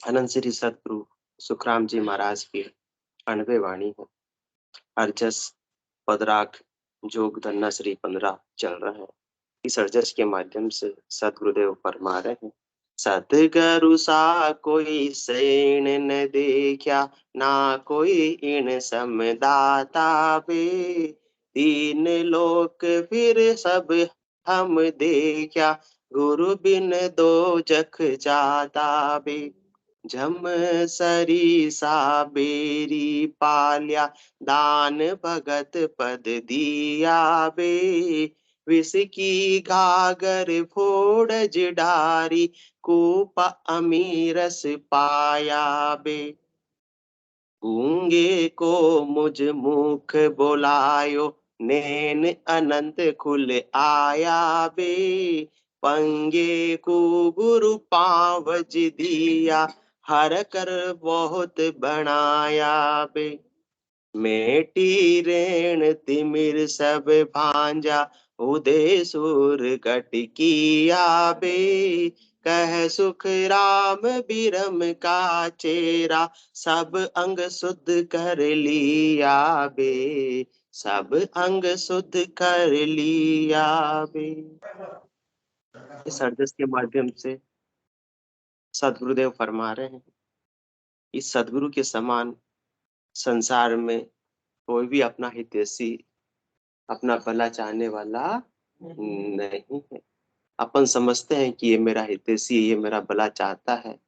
अनंत श्री सतगुरु सुखराम जी महाराज की 98 वाणी है। अर्जस पदराग जोग धन्ना श्री 15 चल रहा है। इस अर्जस के माध्यम से सतगुरुदेव फरमा रहे हैं, सतगुरु सा कोई सैन न देखा, ना कोई इन समदाता बे, तीन लोक फिर सब हम देखा, गुरु बिन दो जख जाता बे, झम सरी सा बेरी पाल्या, दान भगत पद दिया बे, विष की घागर फोड़ जिडारी, कूप अमीरस पाया बे, गूंगे को मुझ मुख बोलायो, नैन अनंत खुल आया बे, पंगे को गुरु पावज दिया, हर कर बहुत बनाया बे, मेटी रेण तिमिर सब भांजा, उदय सुर गट किया बे, कह सुख राम बिरम का चेरा, सब अंग शुद्ध कर लिया बे, सब अंग शुद्ध कर लिया बे। इस अर्जस के माध्यम से सदगुरुदेव फरमा रहे हैं, इस सदगुरु के समान संसार में कोई भी अपना हितैषी, अपना भला चाहने वाला नहीं है। अपन समझते हैं कि ये मेरा हितैषी, ये मेरा भला चाहता है।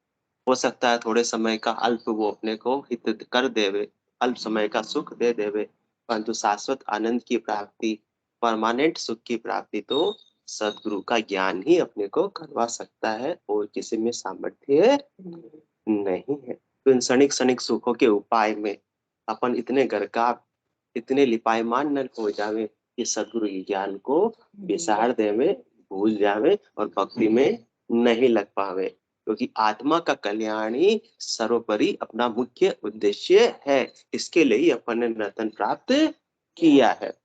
हो सकता है थोड़े समय का अल्प वो अपने को हित कर देवे, अल्प समय का सुख दे देवे, परंतु शाश्वत आनंद की प्राप्ति, परमानेंट सुख की प्राप्ति तो सदगुरु का ज्ञान ही अपने को करवा सकता है, और किसी में सामर्थ्य नहीं है। तो इन क्षणिक क्षणिक सुखों के उपाय में अपन इतने गरकाव, इतने लिपायमान न हो जावे कि सदगुरु ज्ञान को विसार देवे, भूल जावे और भक्ति में नहीं लग पावे, क्योंकि आत्मा का कल्याण ही सर्वोपरि अपना मुख्य उद्देश्य है। इसके लिए ही अपन ने रतन प्राप्त किया है।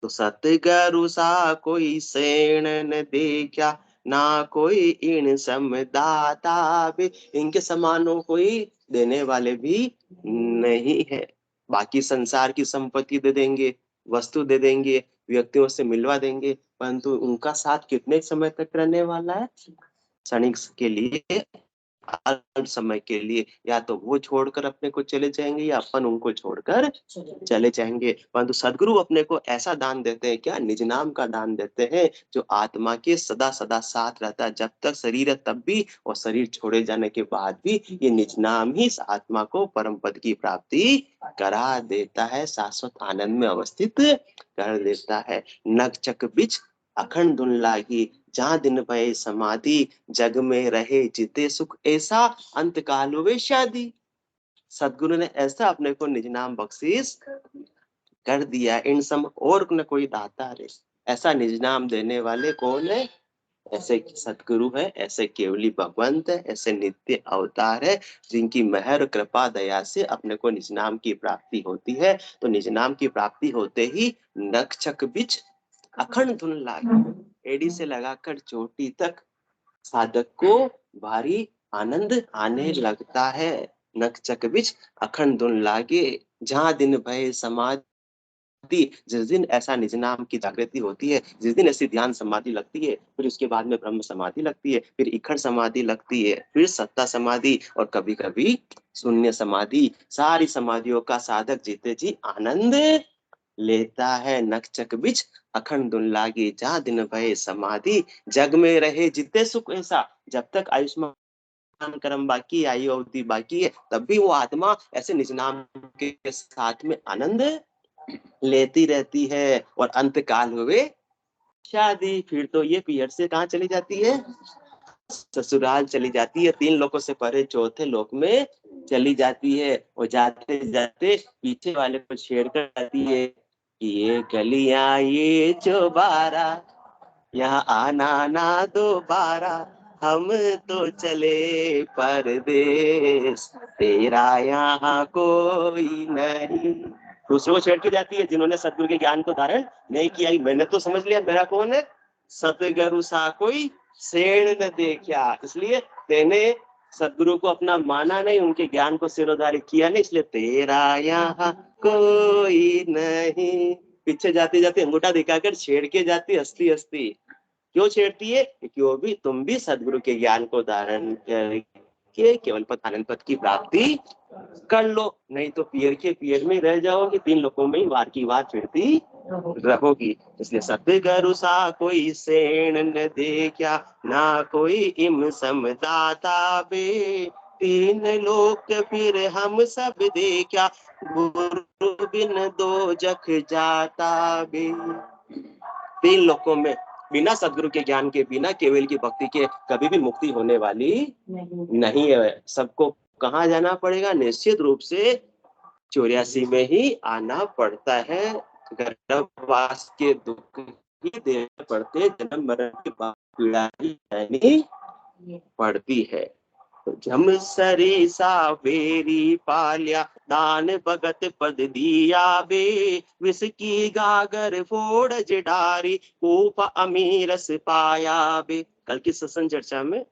तो सतगुरु सा कोई सेण न देखा, ना कोई इन समदाता भी, इनके समानो कोई देने वाले भी नहीं है। बाकी संसार की संपत्ति दे देंगे, वस्तु दे देंगे, व्यक्तियों से मिलवा देंगे, परंतु उनका साथ कितने समय तक रहने वाला है? क्षणिक के लिए, अल्प समय के लिए। या तो वो छोड़कर अपने को चले जाएंगे या अपन उनको छोड़कर चले जाएंगे। परंतु सदगुरु अपने को ऐसा दान देते हैं, क्या निज नाम का दान देते हैं, जो आत्मा के सदा सदा साथ रहता है। जब तक शरीर है तब भी, और शरीर छोड़े जाने के बाद भी, ये निज नाम ही इस आत्मा को परम पद की प्राप्ति करा देता है, शाश्वत आनंद में अवस्थित कर देता है। नख चक बिच अखंड धुन लागी, जहाँ दिन भये समाधि, जग में रहे जिते सुख ऐसा, अंत काल हुए शादी। सदगुरु ने ऐसा अपने को निज नाम बख्शीश कर दिया। इन सम और न कोई दाता रे, ऐसा निज नाम देने वाले कौन है? ऐसे सतगुरु है, ऐसे केवली भगवंत है, ऐसे नित्य अवतार है, जिनकी मेहर कृपा दया से अपने को निज नाम की प्राप्ति होती है। तो निज नाम की प्राप्ति होते ही नख चक बिच अखंड धुन लागे, एड़ी से लगाकर चोटी तक साधक को भारी आनंद आने लगता है। नख चक बिच अखंड धुन लागे, जहाँ दिन भय समाधि, जिस दिन ऐसा निज नाम की जागृति होती है, जिस दिन ऐसी ध्यान समाधि लगती है, फिर उसके बाद में ब्रह्म समाधि लगती है, फिर इखड़ समाधि लगती है, फिर सत्ता समाधि, और कभी कभी शून्य समाधि। सारी समाधियों का साधक जीते जी आनंद लेता है। नख चक बिच अखंड धुन लागे, जहाँ दिन भय समाधि, जग में रहे जिते सुख ऐसा। जब तक आयुष्मान कर्म बाकी, आयु अवधि बाकी है, तब भी वो आत्मा ऐसे निज नाम के साथ में आनंद लेती रहती है। और अंत काल हुए शादी, फिर तो ये पीहर से कहाँ चली जाती है? ससुराल चली जाती है, 3 लोकों से परे चौथे लोक में चली जाती है। और जाते जाते पीछे वाले को छेड़ कर जाती है कि ये गलियां ये चौबारा, यहाँ आना ना दोबारा, हम तो चले परदेश, तेरा यहाँ कोई नहीं। दूसरों को छेड़ के जाती है, जिन्होंने सतगुरु के ज्ञान को धारण नहीं किया। मैंने तो समझ लिया मेरा कौन है, सतगुरु सा कोई सेण न देखा, इसलिए तेने सदगुरु को अपना माना नहीं, उनके ज्ञान को सिरोधार्य किया नहीं, इसलिए तेरा यहाँ कोई नहीं, पीछे जाते जाते अंगूठा दिखाकर छेड़ के जाती हंसती हंसती। क्यों छेड़ती है? क्योंकि वो भी, तुम भी सदगुरु के ज्ञान को धारण करके केवल पद आनंद पद की प्राप्ति कर लो, नहीं तो पीर के पीर में रह जाओगे, तीन लोगों में ही वार की वार फिरती रहोगी। इसलिए सतगुरु सा कोई सेण न देखा, ना कोई इम समदाता बे, तीन लोक फिर हम सब देखा, गुरु बिन दो जख जाता बे। तीन लोकों में बिना सदगुरु के ज्ञान के, बिना केवल की भक्ति के कभी भी मुक्ति होने वाली नहीं है। सबको कहाँ जाना पड़ेगा? निश्चित रूप से 84 में ही आना पड़ता है। गर्भवास के दुख ही देने पड़ते, जन्म मरण की पीड़ा ही सहनी पड़ती है। जम सरी सावेरी पालिया, दान भगत पद दिया बे, विष की गागर फोड़ जडारी, कूप अमीरस पाया बे। कल की सत्संग चर्चा में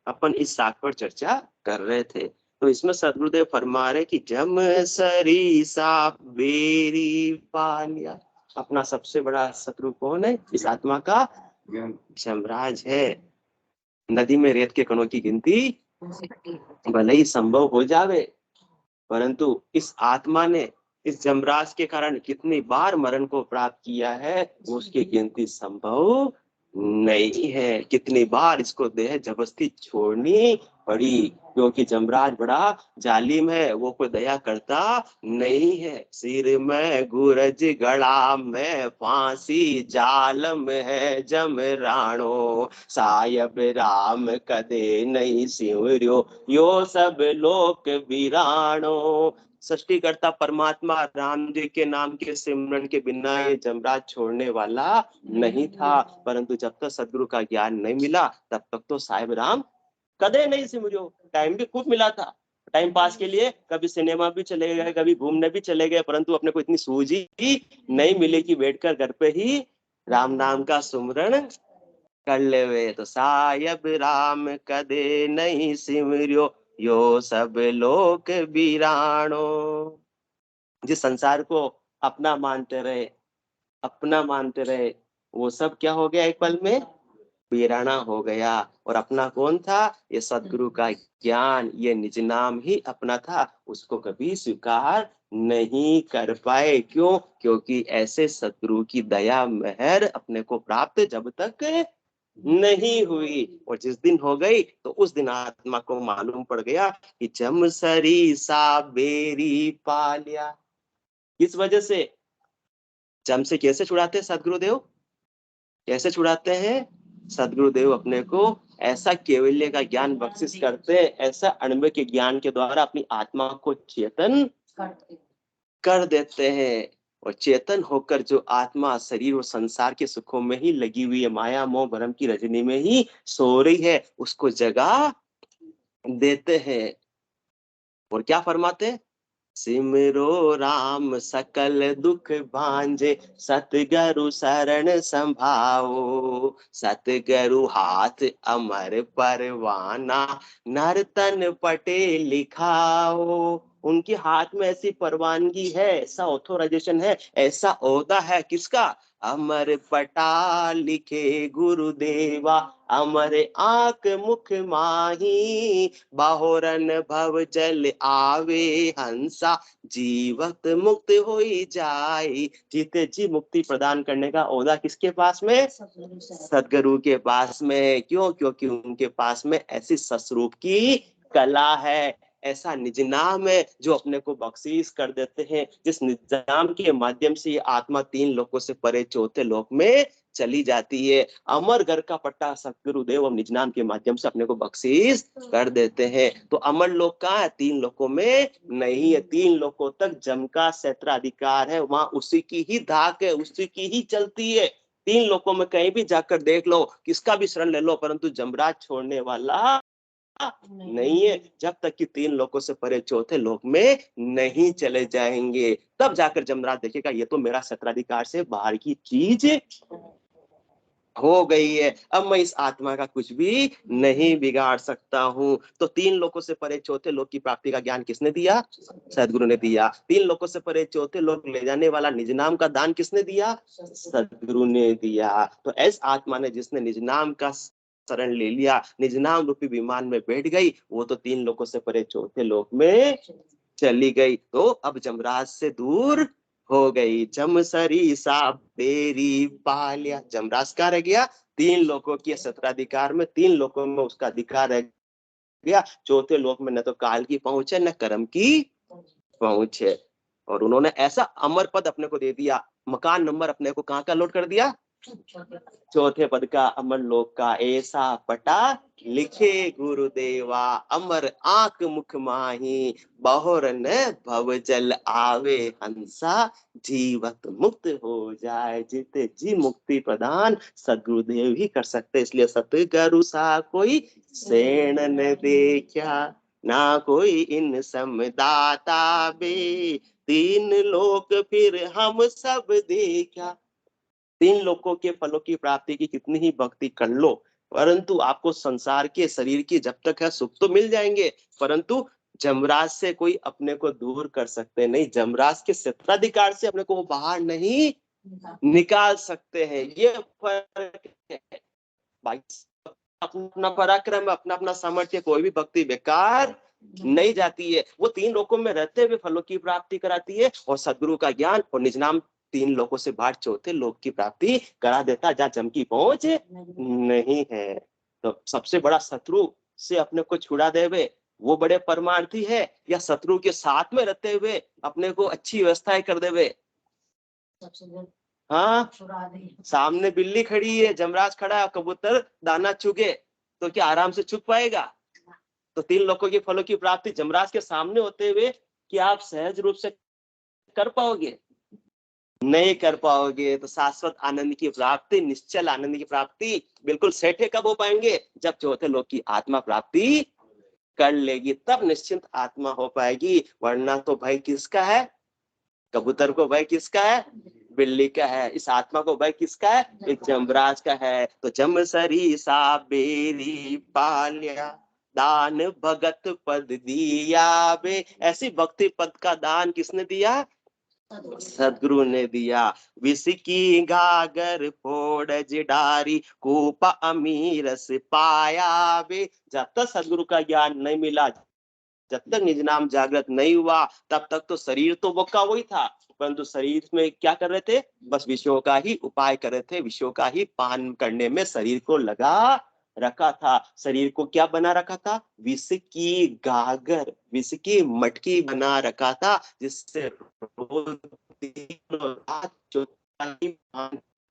अपन इस साख पर चर्चा कर रहे थे। तो इसमें सदगुरुदेव फरमा रहे कि जम सरी सावेरी पालिया, अपना सबसे बड़ा शत्रु कौन है? इस आत्मा का यमराज है। नदी में रेत के कणों की गिनती भले ही संभव हो जावे, परंतु इस आत्मा ने इस जमराज के कारण कितनी बार मरण को प्राप्त किया है, उसकी गिनती संभव नहीं है। कितनी बार इसको देह जबरदस्ती छोड़नी पड़ी, क्योंकि जमराज बड़ा जालिम है, वो कोई दया करता नहीं है। सिर में गुरज गला में फांसी, जाल में है जमराणो, सायब राम कदे नहीं सिमरियो, यो सब लोक वीराणो। सृष्टिकर्ता परमात्मा राम जी के नाम के सिमरन के बिना ये जमराज छोड़ने वाला नहीं था, परंतु जब तक सदगुरु का ज्ञान नहीं मिला तब तक तो साहिब राम कदे नहीं सिमरियो। टाइम भी खूब मिला था टाइम पास के लिए, कभी सिनेमा भी चले गए, कभी घूमने भी चले गए, परंतु अपने को इतनी सूझी नहीं मिली कि बैठकर घर पे ही राम नाम का सुमरण कर ले वे। तो सायब राम कदे नहीं सिमरियो, यो सब लोक वीराणो। जिस संसार को अपना मानते रहे, अपना मानते रहे, वो सब क्या हो गया? एक पल में वीराना हो गया। और अपना कौन था? ये सदगुरु का ज्ञान, ये निज नाम ही अपना था, उसको कभी स्वीकार नहीं कर पाए। क्यों? क्योंकि ऐसे सदगुरु की दया मेहर अपने को प्राप्त जब तक नहीं हुई, और जिस दिन हो गई तो उस दिन आत्मा को मालूम पड़ गया कि जम सरी सा बेरी पालिया। इस वजह से जम से कैसे छुड़ाते हैं सदगुरुदेव? कैसे छुड़ाते हैं? सदगुरुदेव अपने को ऐसा केवल्य का ज्ञान बख्शिश करते हैं, ऐसा अणुव्य के ज्ञान के द्वारा अपनी आत्मा को चेतन कर देते हैं। और चेतन होकर जो आत्मा शरीर और संसार के सुखों में ही लगी हुई है, माया मोह भ्रम की रजनी में ही सो रही है, उसको जगा देते हैं। और क्या फरमाते हैं? सिमरो राम सकल दुख भांजे, सतगुरु शरण संभाओ, सतगुरु हाथ अमर परवाना, नर तन पटे लिखाओ। उनके हाथ में ऐसी परवानगी है, ऐसा ऑथोराइजेशन है, ऐसा ओहदा है किसका? अमर पटा लिखे गुरुदेवा, अमर आंख मुख माही, बाहोरन भव जल आवे हंसा, जीवत मुक्त होई जाए। जीते जी मुक्ति प्रदान करने का ओहदा किसके पास में? सदगुरु के पास में। क्यों? क्योंकि उनके पास में ऐसी सस्वरूप की कला है, ऐसा निज नाम है जो अपने को बख्शीश कर देते हैं, जिस निजाम के माध्यम से ये आत्मा तीन लोकों से परे चौथे लोक में चली जाती है। अमर घर का पट्टा सतगुरुदेव और निज नाम के माध्यम से अपने को बख्शीश कर देते हैं। तो अमर लोक कहाँ है? तीन लोकों में नहीं है। तीन लोकों तक जम का क्षेत्राधिकार है, वहां उसी की ही धाक है, उसी की ही चलती है। तीन लोकों में कहीं भी जाकर देख लो, किसका भी शरण ले लो, परंतु जमराज छोड़ने वाला नहीं है, जब तक कि तीन लोकों से परे चौथे लोक में नहीं चले जाएंगे। तब जाकर जमराज देखेगा ये तो मेरा क्षेत्राधिकार से बाहर की चीज हो गई है, अब मैं इस आत्मा का कुछ भी नहीं बिगाड़ सकता हूँ। तो तीन लोगों से परे चौथे लोक की प्राप्ति का ज्ञान किसने दिया? सदगुरु ने दिया। तीन लोगों से परे चौथे लोक ले जाने वाला निज नाम का दान किसने दिया? सदगुरु ने दिया। तो ऐस आत्मा ने जिसने निज नाम का शरण ले लिया, निज नाम रूपी विमान में बैठ गई, वो तो तीन लोगों से परे चौथे लोक में चली गई। तो अब जमराज से दूर हो गई। जम सरी सा तेरी पालिया, जमराज का रह गया तीन लोगों के सत्राधिकार में, तीन लोगों में उसका अधिकार रह गया। चौथे लोक में न तो काल की पहुंच है, न कर्म की पहुंच है। और उन्होंने ऐसा अमर पद अपने को दे दिया, मकान नंबर अपने को कहाँ का लोड कर दिया? चौथे पद का, अमर लोक का। ऐसा पटा लिखे गुरुदेवा, अमर आंख मुख माही, बहुर न भव जल आवे हंसा, जीवत मुक्त हो जाए जित जी मुक्ति प्रदान सदगुरुदेव ही कर सकते। इसलिए सतगुरु सा कोई सेण न देखा, ना कोई इन समदाता बे, तीन लोक फिर हम सब देखा। तीन लोकों के फलों की प्राप्ति की कितनी ही भक्ति कर लो, परंतु आपको संसार के शरीर की जब तक है सुख तो मिल जाएंगे, परंतु जमराज से कोई अपने को दूर कर सकते नहीं, जमराज के क्षेत्राधिकार से अपने को वो बाहर नहीं निकाल सकते हैं। ये फर्क है भाई। अपना अपना पराक्रम, अपना अपना सामर्थ्य, कोई भी भक्ति बेकार नहीं जाती है। वो तीन लोकों में रहते हुए फलों की प्राप्ति कराती है, और सदगुरु का ज्ञान और निज नाम तीन लोकों से बाहर चौथे लोक की प्राप्ति करा देता, जहाँ जम की पहुंच नहीं है। तो सबसे बड़ा शत्रु से अपने को छुड़ा देवे वो बड़े परमार्थी है, या शत्रु के साथ में रहते हुए अपने को अच्छी व्यवस्थाएं कर देवे? हाँ, सामने बिल्ली खड़ी है, जमराज खड़ा है, कबूतर दाना चुगे तो क्या आराम से चुग पाएगा? तो तीन लोगों के फलों की प्राप्ति जमराज के सामने होते हुए कि आप सहज रूप से कर पाओगे? नहीं कर पाओगे। तो शाश्वत आनंद की प्राप्ति, निश्चल आनंद की प्राप्ति बिल्कुल सेठे कब हो पाएंगे? जब चौथे लोक की आत्मा प्राप्ति कर लेगी, तब निश्चिंत आत्मा हो पाएगी। वरना तो भय किसका है? कबूतर को भय किसका है? बिल्ली का है। इस आत्मा को भय किसका है? एक जमराज का है। तो जम सरी सा बेरी पालिया, दान भगत पद दिया बे। ऐसी भक्ति पद का दान किसने दिया? सदगुरु ने दिया। विष की गागर फोड़ जिडारी, कूपा अमीरस पाया बे। जब तक सदगुरु का ज्ञान नहीं मिला, जब तक निज नाम जागृत नहीं हुआ, तब तक तो शरीर तो वो का वही था, परंतु शरीर में क्या कर रहे थे? बस विषयों का ही उपाय कर रहे थे, विषयों का ही पान करने में शरीर को लगा रखा था। शरीर को क्या बना रखा था? विष की गागर, विष की मटकी बना रखा था, जिससे रोज दिनों रात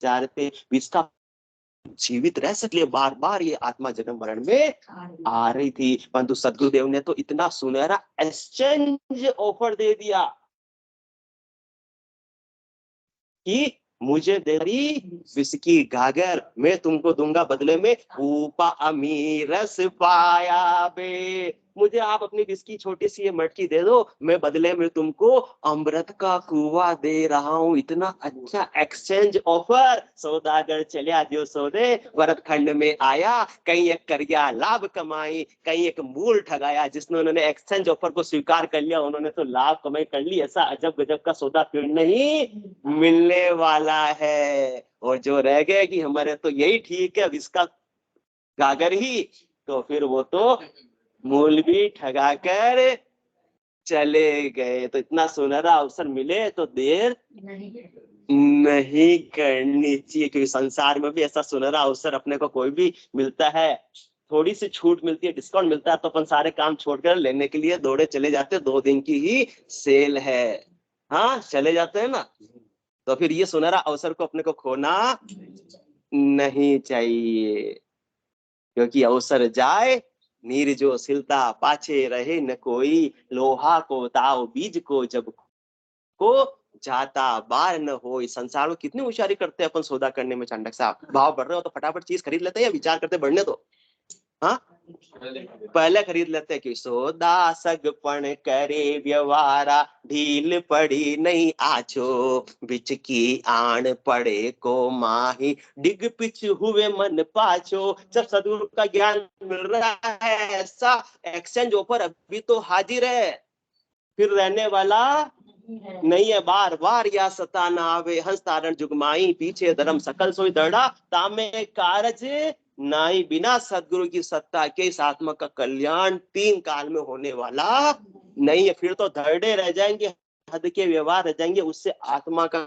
जा रहे थे। विष का जीवित रह सके बार बार ये आत्मा जन्म मरण में आ रही थी, परंतु सदगुरुदेव ने तो इतना सुनहरा एक्सचेंज ऑफर दे दिया कि मुझे दे रही विष की गागर, मैं तुमको दूंगा बदले में ऊपा अमीरस पाया बे। मुझे आप अपनी विष की छोटी सी ये मटकी दे दो, मैं बदले में तुमको अमृत का कुआं दे रहा हूँ। इतना अच्छा एक्सचेंज ऑफर। सौदागर चलिया जो सौदे भरत खंड में आया, कहीं एक करिया लाभ कमाई, कहीं एक मूल ठगाया। जिसने उन्होंने एक्सचेंज ऑफर को स्वीकार कर लिया, उन्होंने तो लाभ कमाई कर ली। ऐसा अजब गजब का सौदा फिर नहीं मिलने वाला है। और जो रह गए कि हमारे तो यही ठीक है, इसका गागर ही, तो फिर वो तो मूल भी ठगा कर चले गए। तो इतना सुनहरा अवसर मिले तो देर नहीं करनी चाहिए, क्योंकि संसार में भी ऐसा सुनहरा अवसर अपने को कोई भी मिलता है, थोड़ी सी छूट मिलती है, डिस्काउंट मिलता है, तो अपन सारे काम छोड़कर लेने के लिए दौड़े चले जाते हैं। 2 दिन की ही सेल है, हाँ चले जाते हैं ना। तो फिर ये सुनहरा अवसर को अपने को खोना नहीं चाहिए, क्योंकि अवसर जाए नीर जो सिलता पाछे रहे न कोई, लोहा को ताव बीज को जब को जाता बार न हो। इस संसार में कितनी होशियारी करते हैं अपन सौदा करने में। चांडक साहब, भाव बढ़ रहे हो तो फटाफट चीज खरीद लेते हैं या विचार करते बढ़ने दो? हाँ, पहले खरीद लेते हैं कि सोदा सगपण करे व्यवहारा, ढील पड़ी नहीं आछो, बिच की आण पड़े को माही, डिग पिच हुए मन पाछो। जब सदगुरु का ज्ञान मिल रहा है ऐसा एक्सचेंज ऑफर अभी तो हाजिर है, फिर रहने वाला नहीं है। बार बार या सताना आवे, हंस तारण जुगमाई, पीछे धर्म सकल सोई दड़ा, तामे कारज नाई। बिना सदगुरु की सत्ता के इस आत्मा का कल्याण 3 काल में होने वाला नहीं है। फिर तो धड़े रह जाएंगे, हद के व्यवहार रह जाएंगे, उससे आत्मा का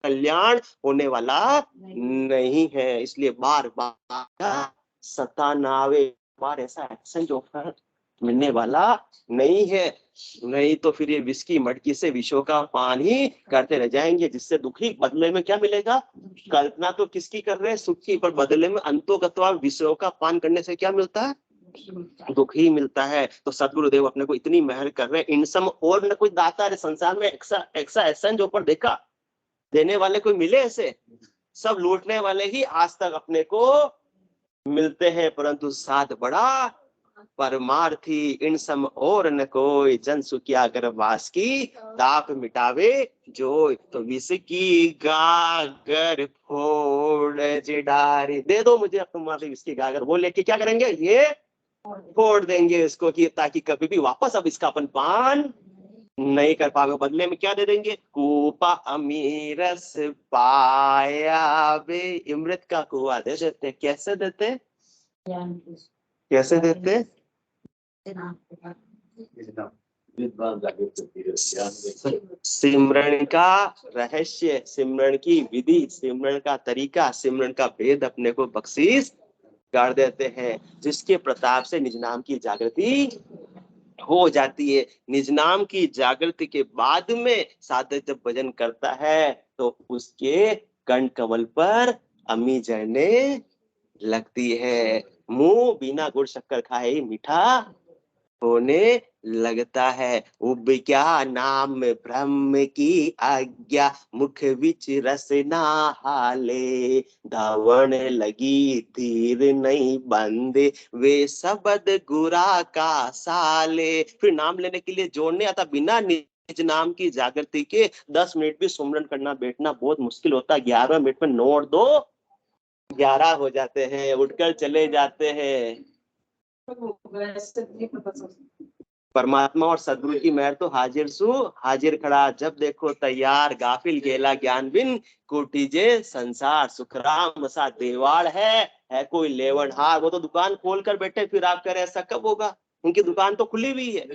कल्याण होने वाला नहीं है। इसलिए बार बार सताना आवे, बार ऐसा एक्शन जो मिलने वाला नहीं है। नहीं तो फिर ये विस्की मटकी से विषों का पान ही करते रह जाएंगे, जिससे दुखी बदले में क्या मिलेगा? कल्पना तो किसकी कर रहे हैं? सुख की, पर बदले में अंतोगत्वा विषयों का पान करने से क्या मिलता है? दुख ही मिलता है। तो सदगुरुदेव अपने को इतनी मेहर कर रहे हैं, इन सम और न कोई दाता है संसार में ऐसा ऐसा जो ऊपर देखा, देने वाले कोई मिले ऐसे? सब लूटने वाले ही आज तक अपने को मिलते हैं, परंतु साथ बड़ा परमार्थी इन सम और न कोई, जन सुखिया गर्भवास की ताप मिटावे जो। तो विष की गागर फोड़ जिडारी, दे दो मुझे तुम्हारी विष की गागर, वो लेके क्या करेंगे? ये फोड़ देंगे इसको, कि ताकि कभी भी वापस अब इसका अपन पान नहीं कर पावे। बदले में क्या दे देंगे? कूपा अमीरस पाया बे, अमृत का कुआ दे देते। कैसे देते? कैसे देते? सिमरन का रहस्य, सिमरन की विधि, सिमरन का तरीका, सिमरन का भेद अपने को बख्शीश कर देते हैं, जिसके प्रताप से निज नाम की जागृति हो जाती है। निज नाम की जागृति के बाद में साधक जब भजन करता है तो उसके कंठ कमल पर अम्मी जरने लगती है। मुंह बिना गुड़ शक्कर खाए मीठा होने लगता है। उब क्या नाम ब्रह्म की आज्ञा, मुख विच रसना हाले, धावण लगी तीर नहीं बंदे, वे सबद गुरा का साले। फिर नाम लेने के लिए जोड़ने आता, बिना निज नाम की जागृति के 10 मिनट भी सुमरन करना बैठना बहुत मुश्किल होता है। 11 मिनट में 9 और 2 11 हो जाते हैं, उठकर चले जाते हैं। परमात्मा और सदगुरु की मेहर तो हाजिर सु हाजिर खड़ा, जब देखो तैयार, गाफिल गेला ज्ञान बिन कुटीजे संसार, सुखराम सा देवाड़ है कोई लेवनहार। वो तो दुकान खोल कर बैठे, फिर आप कह रहे ऐसा कब होगा? उनकी दुकान तो खुली हुई है।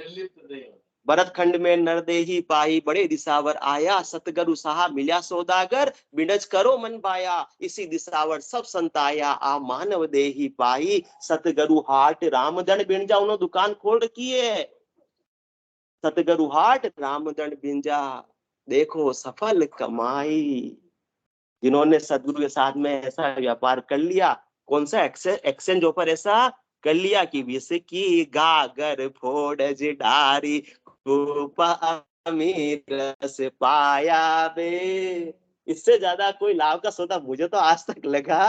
भरत खंड में नरदेही पाई, बड़े दिसावर आया, सतगुरु साहब मिला सौदागर, बिनज करो मन पाया, इसी दिसावर सब संत आया, आ मानव देही पाई, सतगुरु हाट रामदन बिंजा। उन्होंने दुकान खोल रखी है, सतगुरु हाट रामदन बिंजा, देखो सफल कमाई। जिन्होंने सदगुरु के साथ में ऐसा व्यापार कर लिया, कौन सा एक्सचेंज ऑफर ऐसा कर लिया कि विष की गागर फोड़ जिडारी, रस पाया बे। इससे ज्यादा कोई लाभ का सौदा मुझे तो आज तक लगा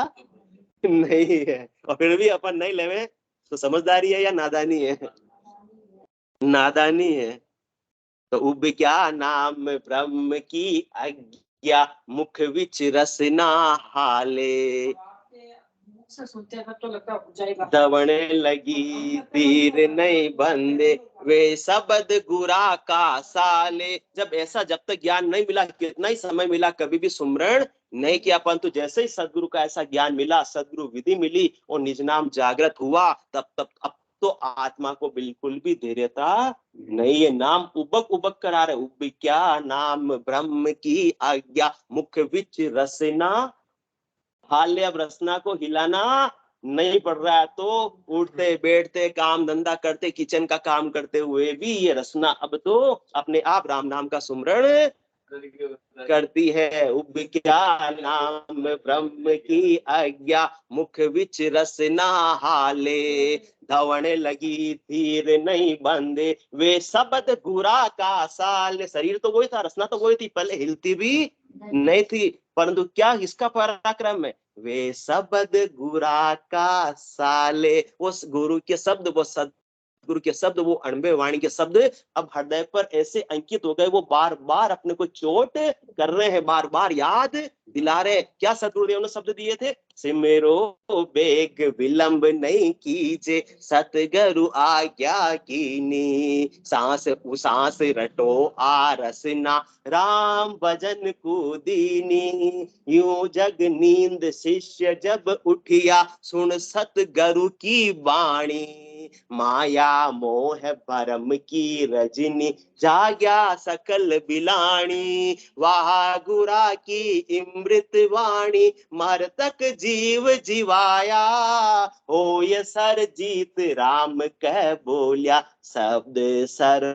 नहीं है। और फिर भी अपन नहीं लेवे तो समझदारी है या नादानी है? नादानी है। तो उब क्या नाम ब्रह्म की आज्ञा, मुख विच रसना हाले, दवने लगी तीर नहीं बंदे, वे सबद गुरा का साले। जब जब तक ज्ञान नहीं मिला, कितना ही समय मिला, कभी भी सुमरण नहीं किया, परंतु जैसे ही सदगुरु का ऐसा ज्ञान मिला, सदगुरु विधि मिली और निज नाम जागृत हुआ, तब अब तो आत्मा को बिल्कुल भी धैर्यता नहीं है। नाम उबक उबक करा रहे, उब क्या नाम ब्रह्म की आज्ञा, मुख विच रसना हाल। अब रसना को हिलाना नहीं पड़ रहा है, तो उठते बैठते काम धंधा करते, किचन का काम करते हुए भी ये रसना अब तो अपने आप राम नाम का सुमरण करती है। उब क्या नाम ब्रह्म की आज्ञा, मुख विच रसना हाले, धवने लगी तीर नहीं बंदे, वे सबद गुरा का साल। शरीर तो वही था, रसना तो वही थी, पहले हिलती भी नहीं थी, परंतु क्या इसका पराक्रम है? वे शब्द गुरा का साले। वो गुरु के शब्द, वो सदगुरु के शब्द, वो अणबे वाणी के शब्द अब हृदय पर ऐसे अंकित हो गए, वो बार बार अपने को चोट कर रहे हैं, बार बार याद दिला रहे। क्या सदगुरुदेव ने शब्द दिए थे? सिमरो बेग विलंब नहीं कीजे, सतगुरु आज्ञा कीनी, सांस सांस रटो आरसना, राम भजन को दीनी। यूं जग नींद शिष्य जब उठिया, सुन सतगुरु की वाणी, माया मोह भरम की रजनी, जाग्या सकल बिलाणी। वाह गुरा की इमृत वाणी, मरतक जीव जीवाया, हो ये सर जीत राम कह बोलिया, शब्द सर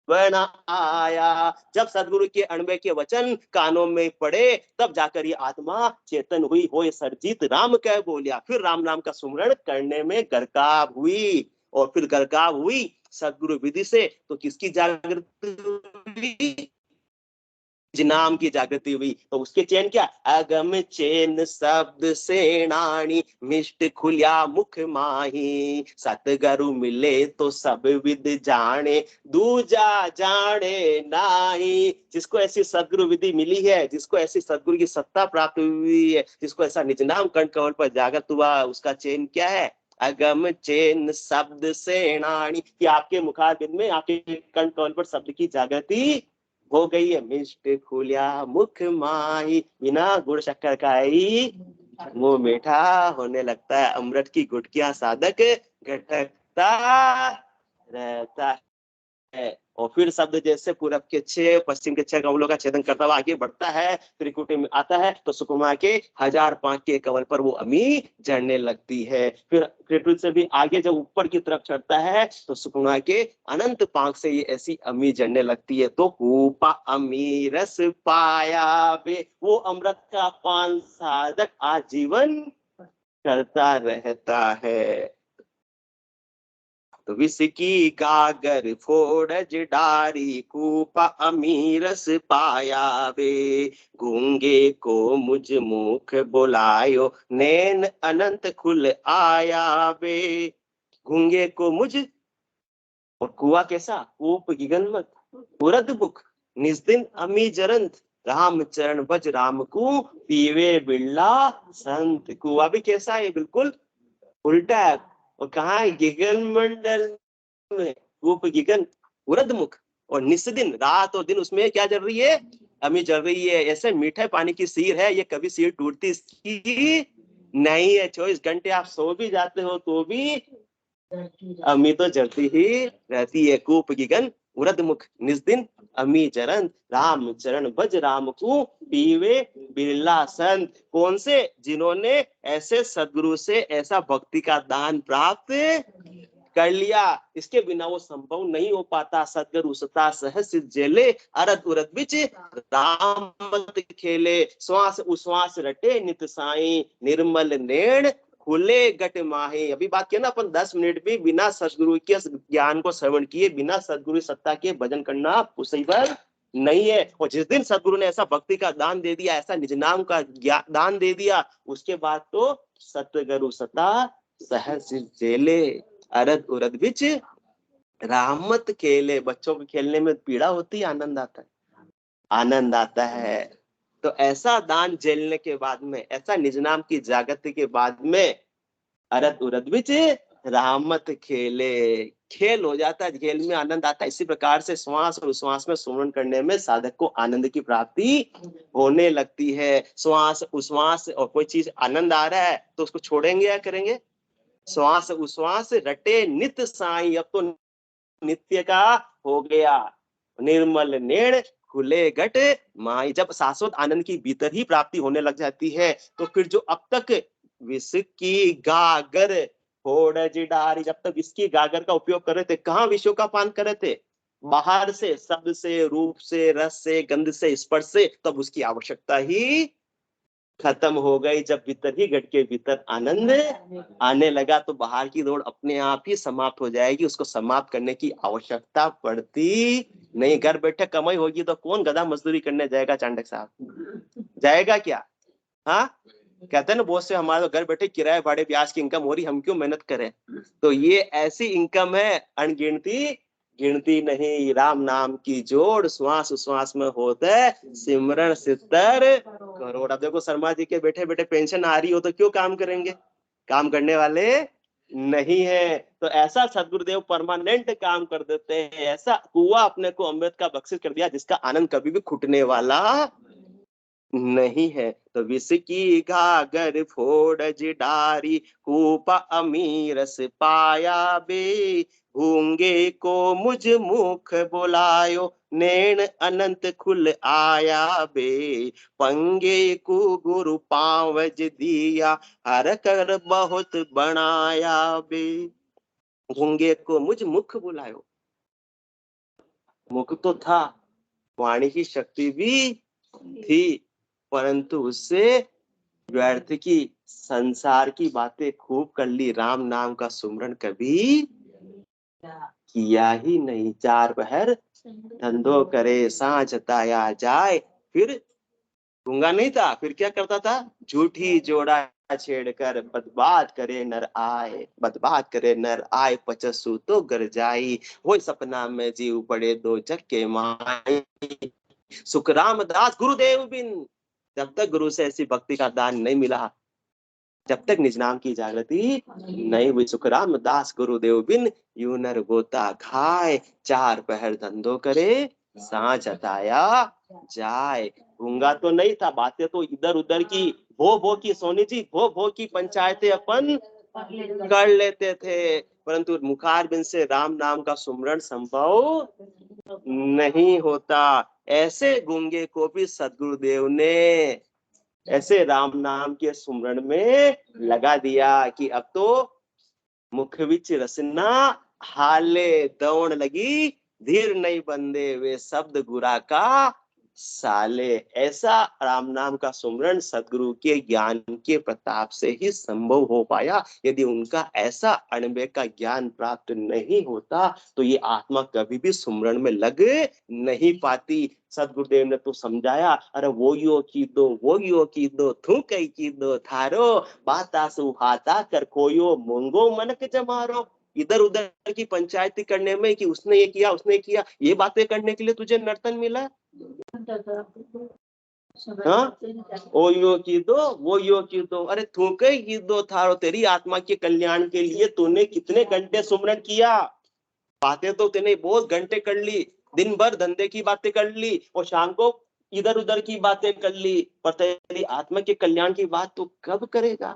बना आया। जब सदगुरु के अणबे के वचन कानों में पड़े, तब जाकर ये आत्मा चेतन हुई, हो सरजीत राम कह बोलिया। फिर राम नाम का सुमरण करने में गरकाव हुई, और फिर गरकाव हुई सदगुरु विधि से, तो किसकी जागृति हुई? नाम की जागृति हुई। तो उसके चैन क्या? अगम चैन शब्द सेनानी, मिष्ट खुलिया मुख माही, सतगुरु मिले तो सब विद जाने, दूजा जाने नाही। जिसको ऐसी सदगुरु विधि मिली है, जिसको ऐसी सदगुरु की सत्ता प्राप्त हुई है, जिसको ऐसा निज नाम कंठ कमल पर जागृत हुआ, उसका चैन क्या है? अगम चैन शब्द सेनानी, कि आपके मुखारबिंद में, आपके कंठ कमल पर शब्द की जागृति हो गई है। मिष्ट खुलिया मुख माही, बिना गुड़ शक्कर खाई मुंह मीठा होने लगता है। अमृत की गुटकियां साधक घटकता रहता है। और फिर शब्द जैसे पूरब के 6 पश्चिम के 6 कमलों का छेदन करता हुआ आगे बढ़ता है, त्रिकुटी में आता है, तो सुकुमा के 1005 के कमल पर वो अमी जड़ने लगती है। फिर त्रिकुट से भी आगे जब ऊपर की तरफ चढ़ता है, तो सुकुमा के अनंत पांख से ये ऐसी अमी जड़ने लगती है। तो कूपा अमी रस पाया वे, वो अमृत का पान साधक आजीवन करता रहता है। तो विष की गागर फोड़ डारी, कूपा अमीरस पाया वे, गूंगे को मुझ मुख बुलायो, नैन अनंत खुल आया वे। गूंगे को मुझ, और कुआ कैसा? कूप गिगनमत उरद बुक, निस्दिन अमी जरंत, राम चरण भज राम को, पीवे बिल्ला संत। कुआ भी कैसा है? बिल्कुल उल्टा है। और कहा है? गिगन मंडल में रूप गिगन उरद मुख, और निस्दिन, रात और दिन उसमें क्या जल रही है? अमी जल रही है। ऐसे मीठे पानी की सीर है, ये कभी सीर टूटती इसकी नहीं है। 24 घंटे आप सो भी जाते हो तो भी अमी तो जलती ही रहती है। कूप गिगन उरद मुख, निस्दिन अमी जरन, राम चरण भज राम को, पीवे बिरला संत। कौन से? जिन्होंने ऐसे सदगुरु से ऐसा भक्ति का दान प्राप्त कर लिया। इसके बिना वो संभव नहीं हो पाता। सदगुरु सता सहस जेले, अरद उरद बिच राम मत खेले, श्वास उश्वास रटे नित साई, निर्मल नेण खुले गट माहे। अभी बात किया ना अपन, 10 मिनट भी बिना सदगुरु के ज्ञान को श्रवण किए, बिना सदगुरु सत्ता के भजन करना पॉसिबल नहीं है। और जिस दिन सदगुरु ने ऐसा भक्ति का दान दे दिया, ऐसा निज नाम का दान दे दिया, उसके बाद तो सतगुरु सता सहस जेले, अरद उरद बिच रामत खेले। बच्चों के खेलने में पीड़ा होती है, आनंद आता है, आनंद आता है। तो ऐसा दान झेलने के बाद में, ऐसा निज नाम की जागृति के बाद में, अरद उरद बिच रामत खेले, खेल हो जाता है, खेल में आनंद आता है। इसी प्रकार से श्वास और उश्वास में सुमरण करने में साधक को आनंद की प्राप्ति होने लगती है। श्वास उश्वास और कोई चीज आनंद आ रहा है तो उसको छोड़ेंगे या करेंगे? श्वास उश्वास रटे नित साई, अब तो नित्य का हो गया। निर्मल नेण खुले घट माई, जब शाश्वत आनंद की भीतर ही प्राप्ति होने लग जाती है, तो फिर जो अब तक विष की गागर फोड़ जिडारी, जब तक विष की गागर का उपयोग कर रहे थे, कहाँ विषयों का पान कर रहे थे? बाहर से, शब्द से, रूप से, रस से, गंध से, स्पर्श से, तब उसकी आवश्यकता ही खत्म हो गई। जब भीतर ही घट के भीतर आनंद आने लगा, तो बाहर की दौड़ अपने आप ही समाप्त हो जाएगी। उसको समाप्त करने की आवश्यकता पड़ती नहीं। घर बैठे कमाई होगी तो कौन गधा मजदूरी करने जाएगा? चांडक साहब जाएगा क्या? हाँ, कहते हैं ना बहुत से, हमारे घर बैठे किराए भाड़े ब्याज की इनकम हो रही, हम क्यों मेहनत करें। तो ये ऐसी इनकम है अनगिनती गिनती नहीं, राम नाम की जोड़ श्वास श्वास में होता है, सिमरन सितर करोड़। अब देखो शर्मा जी के बैठे बैठे पेंशन आ रही हो तो क्यों काम करेंगे, काम करने वाले नहीं है। तो ऐसा सदगुरुदेव परमानेंट काम कर देते हैं, ऐसा कुआ अपने को अमृत का बख्शिश कर दिया जिसका आनंद कभी भी खुटने वाला नहीं है। तो विष की घागर फोड़ जिडारी, कूपा अमीरस पाया बे, गूंगे को मुझ मुख बुलायो, नैन अनंत खुल आया बे, पंगे को गुरु पावज दिया, हर कर बहुत बनाया बे। गूंगे को मुझ मुख बुलायो, मुख तो था, वाणी की शक्ति भी थी, परंतु उससे व्यर्थ की संसार की बातें खूब कर ली, राम नाम का सुमरन कभी किया ही नहीं। चार पहर धंधो करे, सांझ ताया जाए, फिर गूंगा नहीं था, फिर क्या करता था, झूठी जोड़ा छेड़कर बदबात करे नर आए, बदबात करे नर आए, पचसु तो गर जाई, वो सपना में जीव पड़े दो झक्के माई, सुखराम दास गुरुदेव बिन। जब तक गुरु से ऐसी भक्ति का दान नहीं मिला, जब तक निज नाम की जागृति नहीं हुई, सुखराम दास गुरुदेव बिन यूं नर गोता खाए, चार पहर धंधो करे सांझ अताया जाए। गूंगा तो नहीं था, बातें तो इधर उधर की भो की, सोनी जी भो की पंचायतें अपन कर लेते थे, परंतु मुखारबिंद से राम नाम का सुमरण संभव नहीं होता। ऐसे गूंगे को भी सदगुरुदेव ने ऐसे राम नाम के सुमरण में लगा दिया कि अब तो मुख विच रसना हाले, दौड़ लगी धीर नहीं बंदे, वे शब्द गुरा का साले। ऐसा राम नाम का सुमरण सदगुरु के ज्ञान के प्रताप से ही संभव हो पाया। यदि उनका ऐसा अणबे का ज्ञान प्राप्त नहीं होता तो ये आत्मा कभी भी सुमरण में लग नहीं पाती। सदगुरुदेव ने तो समझाया, अरे वो यो की दो थू कई की दो थारो, बाता सुहाता कर खोयो मुंगो मनक जमारो। इधर उधर की पंचायती करने में कि उसने ये किया उसने किया, ये बातें करने के लिए तुझे नर्तन मिला। हाँ, ओ यो की दो वो यो की दो, अरे थूके की दो थारो, तेरी आत्मा के कल्याण के लिए तूने कितने घंटे सुमरन किया। बातें तो तूने बहुत घंटे कर ली, दिन भर धंधे की बातें कर ली और शाम को इधर उधर की बातें कर ली, पर तेरी आत्मा के कल्याण की बात तो कब करेगा।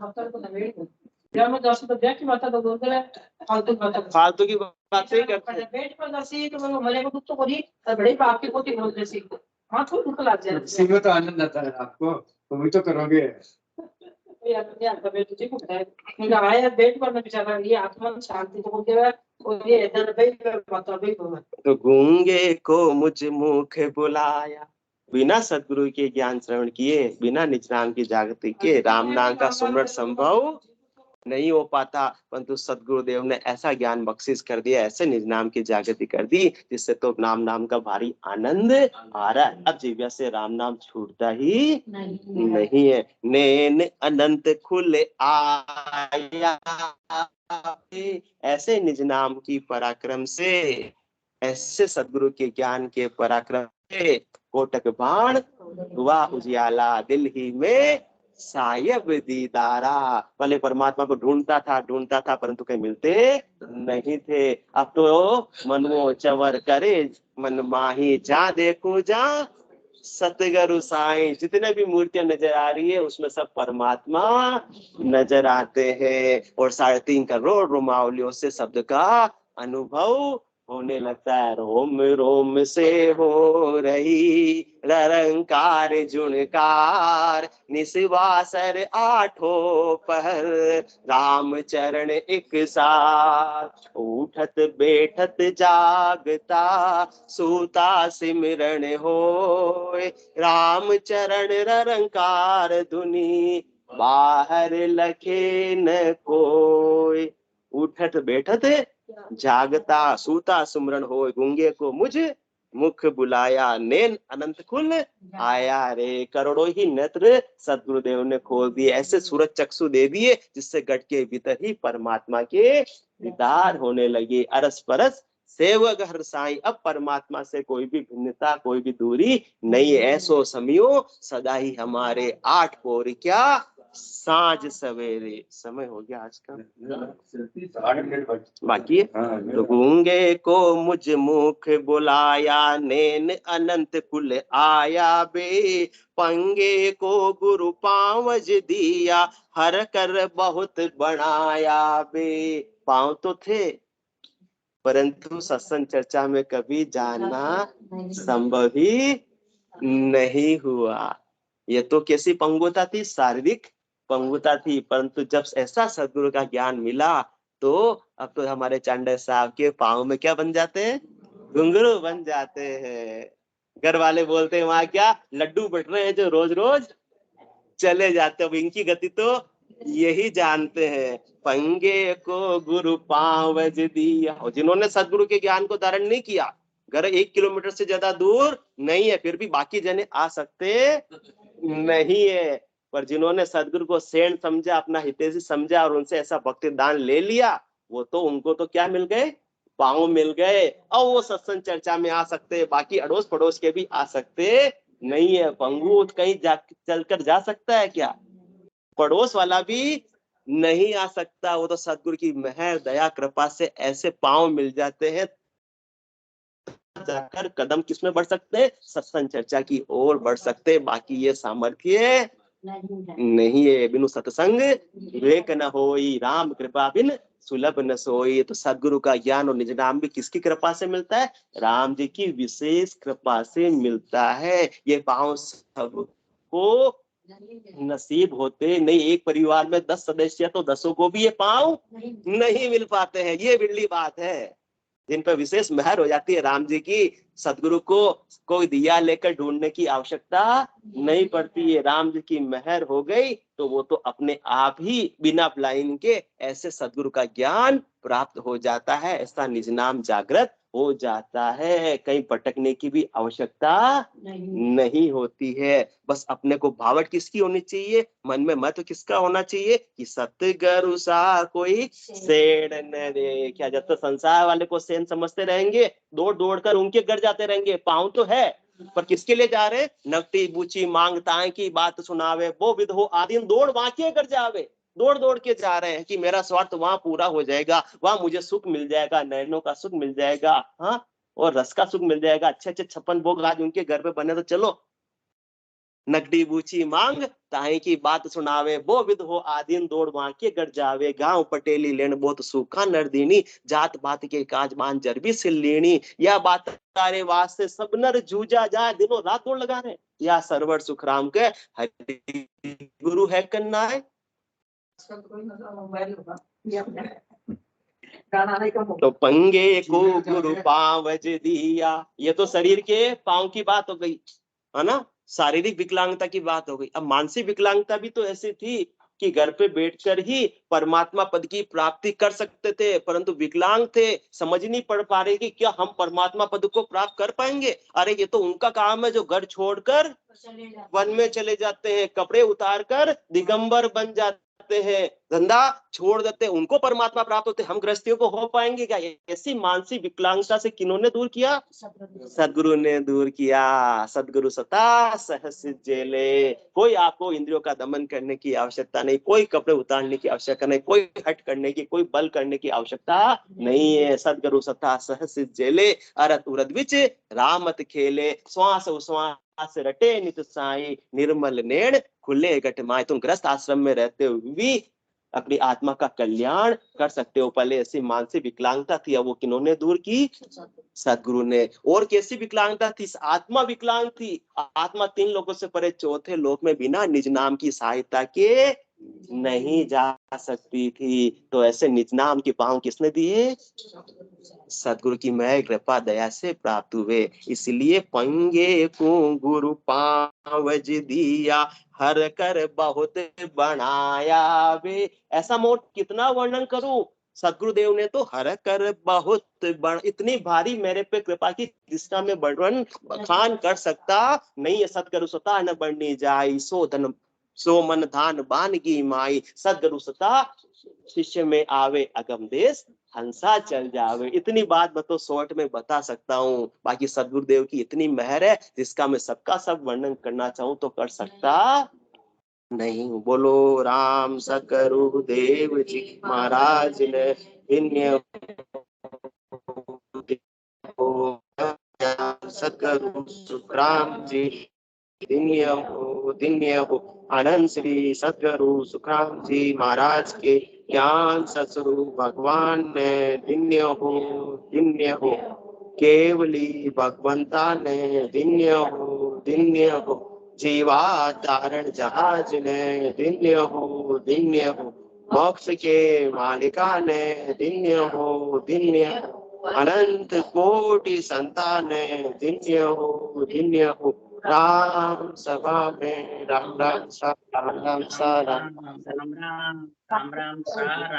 फालतू की बातें में तो आनंद आता है आपको, तो वही तो करोगे। तो गूंगे को मुझ मुख बुलाया, बिना सदगुरु के ज्ञान श्रवण किए, बिना निज नाम की जागृति के राम नाम का सुमरण संभव नहीं हो पाता। परंतु सदगुरुदेव ने ऐसा ज्ञान बख्शिश कर दिया, ऐसे निज नाम की जागृति कर दी, जिससे तो नाम का भारी आनंद आ रहा है। अब जीव्या से राम नाम छूटता ही नहीं है। नैन अनंत खुले आया, ऐसे निज नाम की पराक्रम से, ऐसे सदगुरु के ज्ञान के पराक्रम से कोटक बाण हुआ उजियाला, दिल ही में सायब दीदारा। पहले परमात्मा को ढूंढता था परंतु कहीं मिलते नहीं थे। अब तो मनमो चवर करे मन माही, जा देखो जा सतगुरु साईं। जितने भी मूर्तियां नजर आ रही है उसमें सब परमात्मा नजर आते हैं, और 3.5 करोड़ रोमावलियों से शब्द का अनुभव होने लगता है। रोम रोम से हो रही रंकार जुणकार, निस्वासर आठों पहर, राम चरण एक साथ, उठत बैठत जागता सूता सिमरन होय, राम चरण रंकार धुनी बाहर लखे न कोय। उठत बैठत जागता सूता सुमरन हो, गूंगे को मुझ मुख बुलाया नैन अनंत खुल आया रे। करोड़ों ही नेत्र सदगुरुदेव ने खोल दिए, ऐसे सूरज चक्षु दे दिए जिससे गट के भीतर ही परमात्मा के दीदार होने लगे। अरस परस सेवक हर साईं, अब परमात्मा से कोई भी भिन्नता कोई भी दूरी नहीं है। ऐसो समियो सदा ही हमारे, आठ पौर क्या साँझ सवेरे। समय हो गया आज का, 8 मिनट बाकी है। तो गूंगे को मुझ मुख बुलाया नैन अनंत कुल आया बे, पंगे को गुरु पावज दिया हर कर बहुत बनाया बे। पांव तो थे परंतु सत्संग चर्चा में कभी जाना संभव ही नहीं हुआ। ये तो कैसी पंगुता थी, शारीरिक पंगुता थी, परंतु जब ऐसा सदगुरु का ज्ञान मिला तो अब तो हमारे चांडे साहब के पाँव में क्या बन जाते हैं, घुंघरू बन जाते हैं। घर वाले बोलते हैं वहां क्या लड्डू बट रहे हैं जो रोज रोज चले जाते हैं। इनकी गति तो यही जानते हैं। पंगे को गुरु पावज दिया, और जिन्होंने सदगुरु के ज्ञान को धारण नहीं किया, घर 1 किलोमीटर से ज्यादा दूर नहीं है, फिर भी बाकी जने आ सकते नहीं है। पर जिन्होंने सदगुरु को सेठ समझा, अपना हितैषी समझा और उनसे ऐसा भक्ति दान ले लिया, वो तो उनको तो क्या मिल गए, पाँव मिल गए। और वो सत्संग चर्चा में आ सकते, बाकी अड़ोस पड़ोस के भी आ सकते नहीं है। पंगु कहीं चलकर जा सकता है क्या, पड़ोस वाला भी नहीं आ सकता। वो तो सदगुरु की मेहर दया कृपा से ऐसे पांव मिल जाते हैं, जाकर कदम किसमें बढ़ सकते हैं, सत्संग चर्चा की ओर बढ़ सकते हैं। बाकी ये सामर्थ्य नहीं है। बिनु सत्संग विवेक न होई, राम कृपा बिन सुलभ न सोई। तो सदगुरु का ज्ञान और निज नाम भी किसकी कृपा से मिलता है, राम जी की विशेष कृपा से मिलता है। ये पांव सबको नसीब होते नहीं। एक परिवार में 10 सदस्य तो 10 को भी ये पांव नहीं मिल पाते हैं। ये बिल्ली बात है जिन पर विशेष मेहर हो जाती है राम जी की। सदगुरु को कोई दिया लेकर ढूंढने की आवश्यकता नहीं पड़ती है। राम जी की मेहर हो गई तो वो तो अपने आप ही बिना ब्लाइन के ऐसे सदगुरु का ज्ञान प्राप्त हो जाता है, ऐसा निज नाम जागृत हो जाता है। कहीं भटकने की भी आवश्यकता नहीं होती है। बस अपने को भावट किसकी होनी चाहिए, मन में मत किसका होना चाहिए कि सतगुरु सा कोई सेठ न रे। क्या जब तक संसार वाले को सेन समझते रहेंगे, दौड़ दौड़ कर उनके घर जाते रहेंगे। पाँव तो है पर किसके लिए जा रहे, नकटी बूची मांगताएं की बात सुनावे वो विध हो आदिन दौड़ वहां के घर जावे। दौड़ दौड़ के जा रहे हैं कि मेरा स्वार्थ वहां पूरा हो जाएगा, वहां मुझे सुख मिल जाएगा, नैनों का सुख मिल जाएगा, हाँ और रस का सुख मिल जाएगा। अच्छे अच्छे 56 भोग आज उनके घर पे बने तो चलो नकडी बूची मांग ताई की बात सुनावे वो विध हो आदिन दौड़ वहां के घर जावे। गांव पटेली लेन बहुत सूखा नरदीनी, जात बात के काज मान जरबी से लेनी। या बात तारे वास्ते सब नर जूझा जाए, दिनों रात दौड़ लगा रहे। या सरवर सुखराम के हरि गुरु है कन्ना है। तो पंगे को गुरु पावज दिया, ये तो शरीर के पांव की बात हो गई है ना, शारीरिक विकलांगता की बात हो गई। अब मानसिक विकलांगता भी तो ऐसी थी कि घर पे बैठकर ही परमात्मा पद की प्राप्ति कर सकते थे, परंतु विकलांग थे, समझ नहीं पड़ पा रहे कि क्या हम परमात्मा पद को प्राप्त कर पाएंगे। अरे ये तो उनका काम है जो घर छोड़कर वन में चले जाते हैं, कपड़े उतार कर दिगंबर बन जाते हैं, धंधा छोड़ देते हैं, उनको परमात्मा प्राप्त होते। हम गृहस्थियों को हो पाएंगे क्या। ऐसी मानसिक विकलांगता से किन्होंने दूर किया, सदगुरु ने दूर किया। सदगुरु सता सहस जेले। कोई आपको इंद्रियों का दमन करने की आवश्यकता नहीं, कोई कपड़े उतारने की आवश्यकता नहीं, कोई हट करने की, कोई बल करने की आवश्यकता नहीं है। सदगुरु सता सहस जेले, अरत उरद विच रामत खेले। श्वास उश्वास रटे नित साई, निर्मल नैन खुले घट माए। तुम गृहस्थ आश्रम में रहते हुए भी अपनी आत्मा का कल्याण कर सकते हो। पहले ऐसी मानसिक विकलांगता थी, अब वो किन्होंने दूर की, सदगुरु ने। और कैसी विकलांगता थी, आत्मा विकलांग थी। आत्मा 3 लोगों से परे चौथे लोक में बिना निज नाम की सहायता के नहीं जा सकती थी। तो ऐसे निज नाम के पांव किसने दिए, सदगुरु की मैं कृपा दया से प्राप्त हुए। इसलिए पंगे को गुरु पावज दिया हर कर बहुत बनाया वे। ऐसा मोट कितना वर्णन करूं, सदगुरुदेव ने तो हर कर बहुत इतनी भारी मेरे पे कृपा की जिसका मैं वर्णन बखान कर सकता नहीं है। सतगुरु सता न बढ़नी जाई सो मन धान बान की माई। सदगुरु सता शिष्य में आवे अगम देश हंसा चल जावे। इतनी बात मैं तो शॉर्ट में बता सकता हूँ। बाकी सदगुरुदेव की इतनी मेहर है जिसका मैं सबका सब वर्णन करना चाहूँ तो कर सकता नहीं। बोलो राम सतगुरु देव जी महाराज ने इन्हें सतगुरु सुखराम जी दिन्य हो आनंद श्री सतगुरु सुखराम जी महाराज के ज्ञान सतगुरु भगवान ने दिन्य हो केवली भगवंता ने दिन्य हो जीवा तारण जहाज ने दिन्य हो मोक्ष के मालिका ने दिन्य हो अनंत कोटि संतान दिन्य हो राम सभा में राम राम सा राम राम सा राम राम राम राम राम सा राम